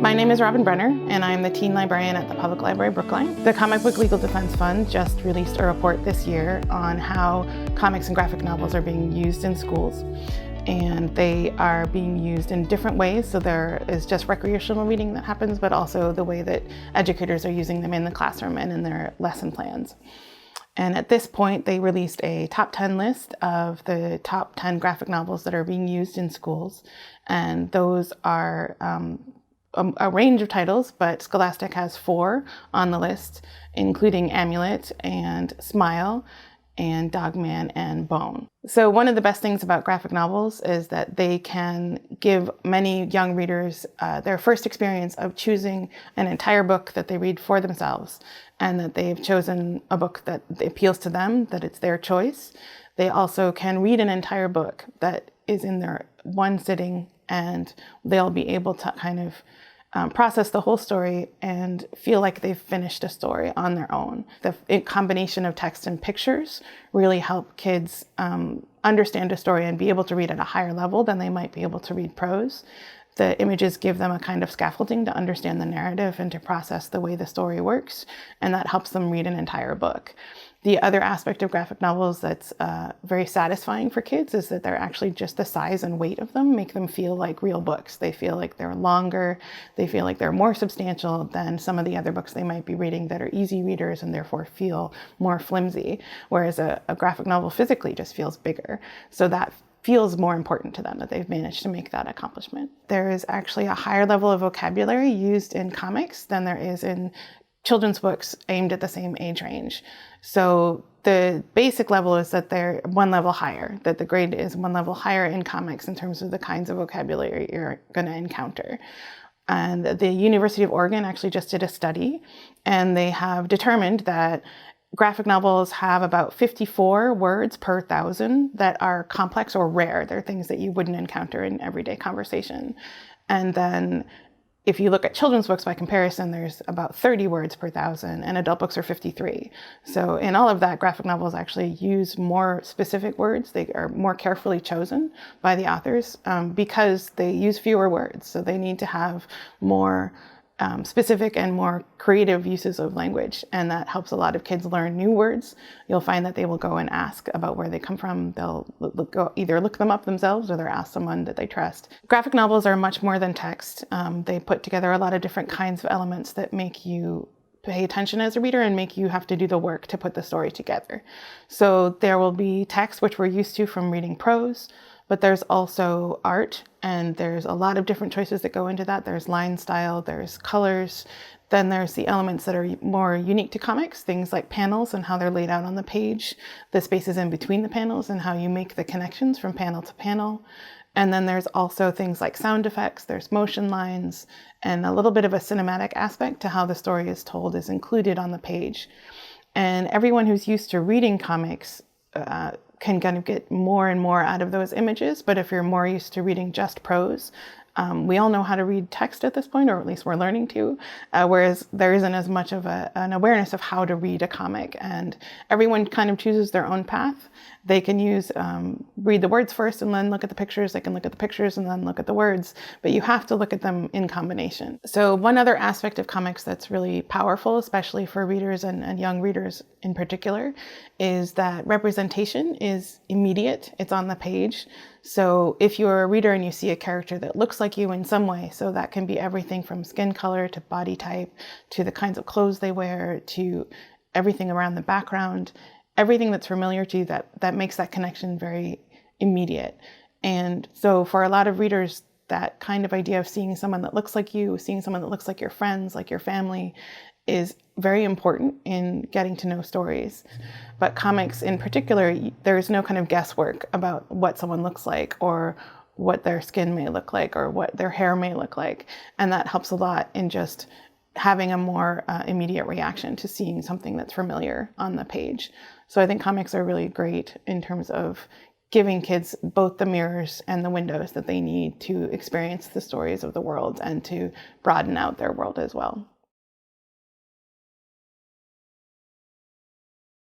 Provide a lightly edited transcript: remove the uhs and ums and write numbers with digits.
My name is Robin Brenner, and I'm the teen librarian at the Public Library Brookline. The Comic Book Legal Defense Fund just released a report this year on how comics and graphic novels are being used in schools. And they are being used in different ways. So there is just recreational reading that happens, but also the way that educators are using them in the classroom and in their lesson plans. And at this point, they released a top 10 list of the top 10 graphic novels that are being used in schools. And those are a range of titles, but Scholastic has 4 on the list, including Amulet and Smile and Dogman and Bone. So one of the best things about graphic novels is that they can give many young readers their first experience of choosing an entire book that they read for themselves, and that they've chosen a book that appeals to them, that it's their choice. They also can read an entire book that is in their one sitting, and they'll be able to kind of process the whole story and feel like they've finished a story on their own. The combination of text and pictures really help kids understand a story and be able to read at a higher level than they might be able to read prose. The images give them a kind of scaffolding to understand the narrative and to process the way the story works, and that helps them read an entire book. The other aspect of graphic novels that's very satisfying for kids is that they're actually just the size and weight of them make them feel like real books. They feel like they're longer, they feel like they're more substantial than some of the other books they might be reading that are easy readers and therefore feel more flimsy, whereas a graphic novel physically just feels bigger. So that feels more important to them, that they've managed to make that accomplishment. There is actually a higher level of vocabulary used in comics than there is in children's books aimed at the same age range. So the basic level is that they're one level higher, that the grade is one level higher in comics in terms of the kinds of vocabulary you're going to encounter. And the University of Oregon actually just did a study, and they have determined that graphic novels have about 54 words per 1,000 that are complex or rare. They're things that you wouldn't encounter in everyday conversation. And then if you look at children's books by comparison, there's about 30 words per 1,000, and adult books are 53. So in all of that, graphic novels actually use more specific words. They are more carefully chosen by the authors because they use fewer words. So they need to have more specific and more creative uses of language, and that helps a lot of kids learn new words. You'll find that they will go and ask about where they come from. They'll either look them up themselves or they'll ask someone that they trust. Graphic novels are much more than text. They put together a lot of different kinds of elements that make you pay attention as a reader and make you have to do the work to put the story together. So there will be text, which we're used to from reading prose, but there's also art, and there's a lot of different choices that go into that. There's line style, there's colors, then there's the elements that are more unique to comics, things like panels and how they're laid out on the page, the spaces in between the panels and how you make the connections from panel to panel. And then there's also things like sound effects, there's motion lines, and a little bit of a cinematic aspect to how the story is told is included on the page. And everyone who's used to reading comics can kind of get more and more out of those images. But if you're more used to reading just prose, we all know how to read text at this point, or at least we're learning to, whereas there isn't as much of an awareness of how to read a comic. And everyone kind of chooses their own path. They can read the words first and then look at the pictures. They can look at the pictures and then look at the words, but you have to look at them in combination. So one other aspect of comics that's really powerful, especially for readers and young readers in particular, is that representation is immediate. It's on the page. So if you're a reader and you see a character that looks like you in some way, so that can be everything from skin color to body type, to the kinds of clothes they wear, to everything around the background, everything that's familiar to you, that makes that connection very immediate. And so for a lot of readers, that kind of idea of seeing someone that looks like you, seeing someone that looks like your friends, like your family, is very important in getting to know stories. But comics in particular, there is no kind of guesswork about what someone looks like, or what their skin may look like, or what their hair may look like. And that helps a lot in just having a more immediate reaction to seeing something that's familiar on the page. So I think comics are really great in terms of giving kids both the mirrors and the windows that they need to experience the stories of the world and to broaden out their world as well.